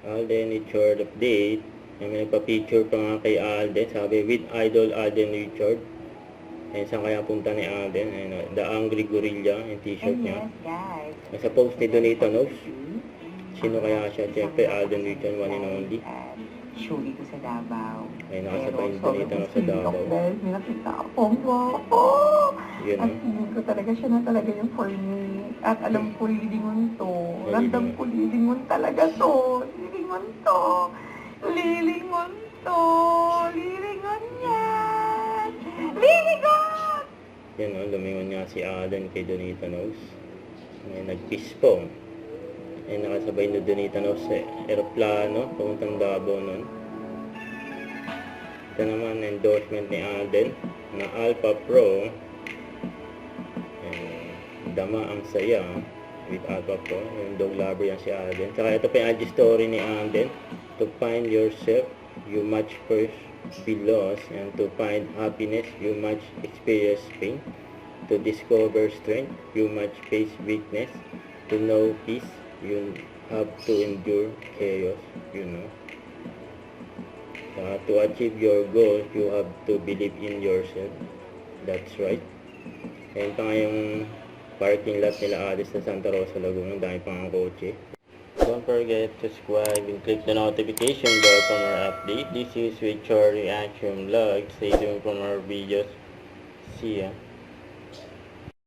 Alden Richard update. May nagpa-picture pa nga kay Alden. Sabi, with Idol Alden Richard. Ayun, saan kaya punta ni Alden? Ayun, The Angry Gorilla, yung t-shirt niya. Sa post ni Donita Knows. Sino kaya siya? Siyempre, Alden Richard, one and only. Show dito sa Davao. Ay, nakasabay yung Donita Knows sa Davao. Dahil may nakita akong guwapo. Yun, At hindi ko talaga siya na talaga yung for me. At alam ko, lilingon to. Randam ko, lilingon talaga to. Lilingon to. Lilingon to. Lilingon yan. Lilingon! Yan, lumingon nga si Alden kay Donita Knows. Ay, nag-kiss po. Ay, nakasabay na Donita Knows sa aeroplano, papuntang Davao nun. Ito naman, endorsement ni Alden na Alpha Pro. Dama ang saya with Alpha Pro. Yung dog lover yan si Alden. Saka ito pa yung IG story ni Alden. To find yourself, you must first be lost. And to find happiness, you must experience pain. To discover strength, you must face weakness. To know peace, you have to endure chaos, you know. To achieve your goals, you have to believe in yourself. That's right. Ayan pa nga yung parking lot nila Alice sa Santa Rosa, Laguna. Dami pang ang kotse. Don't forget to subscribe and click the notification bell for more update. This is Richard Reaction Vlog. Stay tuned for more videos. See ya.